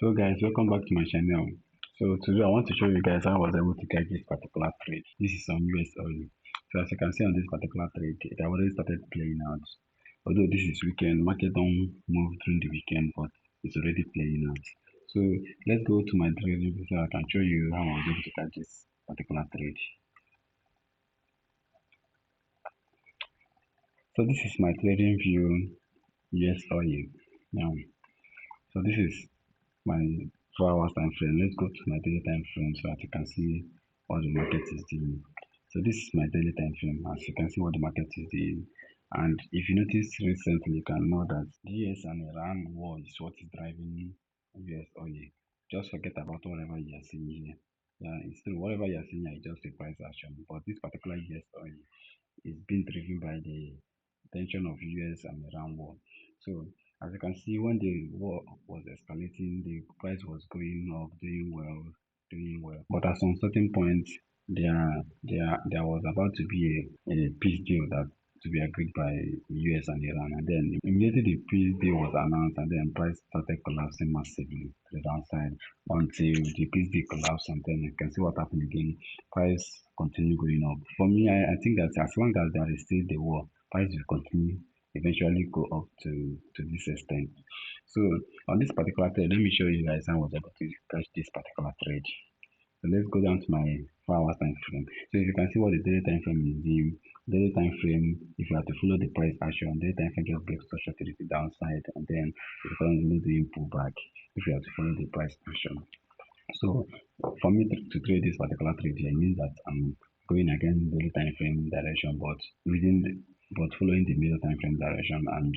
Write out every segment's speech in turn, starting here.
So guys, welcome back to my channel. So today I want to show you guys how I was able to catch this particular trade. This is on Usoil. So as you can see on this particular trade, it already started playing out. Although this is weekend, market don't move during the weekend, but it's already playing out. So let's go to my trading so I can show you how I was able to catch this particular trade. So this is my trading view Usoil. Now, so this is my 4 hours time frame. Let's go to my daily time frame so that you can see what the market is doing. So this is my daily time frame. As you can see what the market is doing. And if you notice recently, you can know that the US and Iran war is what is driving US oil. Just forget about whatever you are seeing here. Yeah, it's true. Whatever you are seeing here is just a price action. But this particular US oil is being driven by the tension of US and Iran war. So as you can see, when the war was escalating, the price was going up, doing well, doing well. But at some certain point, there was about to be a peace deal that to be agreed by US and Iran. And then immediately the peace deal was announced, and then price started collapsing massively to the downside until the peace deal collapsed. And then you can see what happened again. Price continue going up. For me, I think that as long as there is still the war, price will continue eventually go up to this extent. So on this particular trade, let me show you guys how I was able to catch this particular trade. So let's go down to my 4 hour time frame. So if you can see what the daily time frame is doing, daily time frame, if you have to follow the price action, daily time frame just breaks structure to the downside, and then it's currently doing pullback if you have to follow the price action. So for me to trade this particular trade here, it means that I'm going against the time frame direction, but but following the middle time frame direction and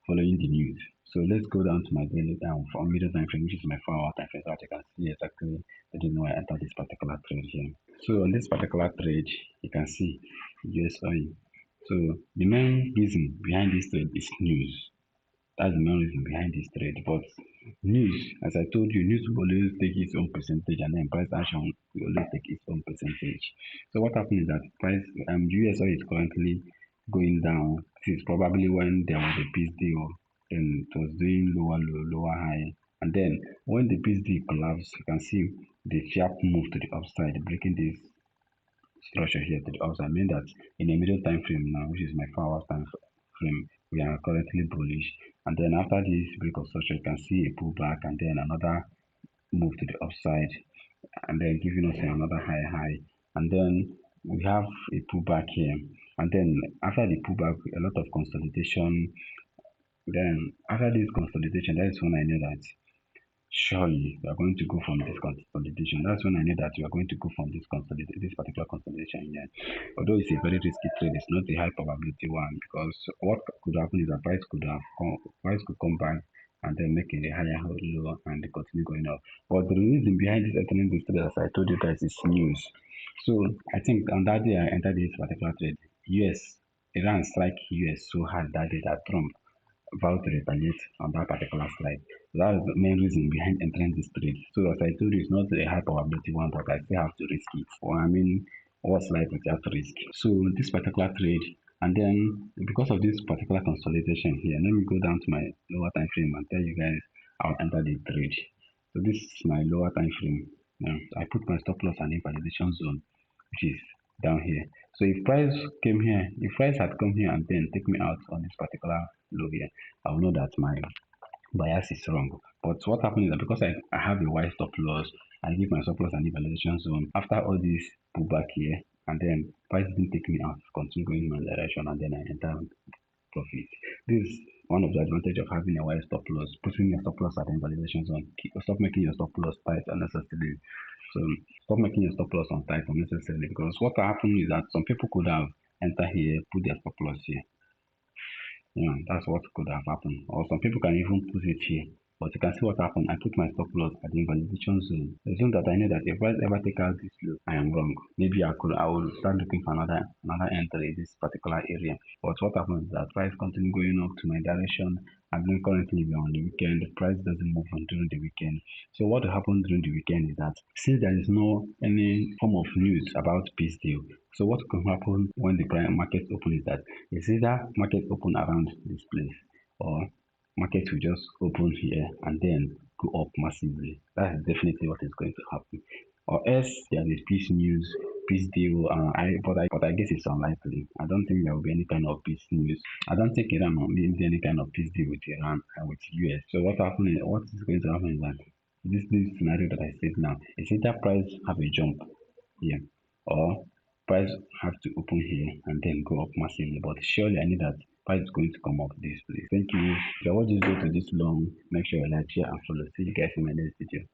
following the news. So let's go down to my daily for middle time frame, which is my 4 hour time frame, so that you can see exactly the reason why I entered this particular trade here. So on this particular trade, you can see US oil. So the main reason behind this trade is news. That's the main reason behind this trade. But news, as I told you, news will always take its own percentage, and then price action will always take its own percentage. So what happened is that price USO is currently going down. This is probably when there was a peace deal, then it was doing lower low, lower high. And then when the peace deal collapsed, you can see the sharp move to the upside, breaking this structure here to the upside, mean that in a middle time frame now, which is my 4 hours time frame, we are currently bullish. And then after this break of structure, you can see a pullback and then another move to the upside, and then giving us another high. And then we have a pullback here. And then after the pullback, a lot of consolidation. Then after this consolidation, that is when I know that surely we are going to go from this consolidation. That's when I knew that we are going to go from this particular consolidation here. Although it's a very risky trade, it's not a high probability one, because what could happen is that price could come back and then make a higher low and continue going up. But the reason behind this entering this trade, as I told you guys, is news. So I think on that day I entered this particular trade, US Iran strike US so hard that day that Trump vowed to retaliate on that particular slide. That is the main reason behind entering this trade. So as I told you, it's not a high probability one, but I still have to risk it. Or I mean, what's life without risk? So this particular trade, and then because of this particular consolidation here, let me go down to my lower time frame and tell you guys I'll enter the trade. So this is my lower time frame. Now I put my stop loss and invalidation zone, which is down here. So if price had come here and then take me out on this particular low here, I will know that my bias is wrong. But what happened is that because I have a wide stop loss, I give my stop loss an evaluation zone. After all this pullback here, and then price didn't take me out, continue going in my direction, and then I enter profit. This is one of the advantage of having a wide stop loss, putting your stop loss at the invalidation zone. Stop making your stop loss tight unnecessarily. So stop making your stop loss on tight unnecessarily, because what happened is that some people could have entered here, put their stop loss here. Yeah, that's what could have happened. Or some people can even put it here. But you can see what happened. I put my stop loss at the invalidation zone. The zone that I know that if I ever take out this low, I am wrong. Maybe I will start looking for another entry in this particular area. But what happens is that price continue going up to my direction, and then currently we're on the weekend. The price doesn't move on during the weekend. So what will happen during the weekend is that since there is no any form of news about peace deal, so what can happen when the prime market open is that it's either market open around this place, or market will just open here and then go up massively. That's definitely what is going to happen. Or else there is peace news, peace deal. But I guess it's unlikely. I don't think there will be any kind of peace news. I don't think Iran will need any kind of peace deal with Iran and with US. So what is going to happen is that this scenario that I said now, is either price have a jump here or price have to open here and then go up massively. But surely I know that price is going to come up this place. Thank you. If you watch this video to this long, make sure you like, share, and follow. See you guys in my next video.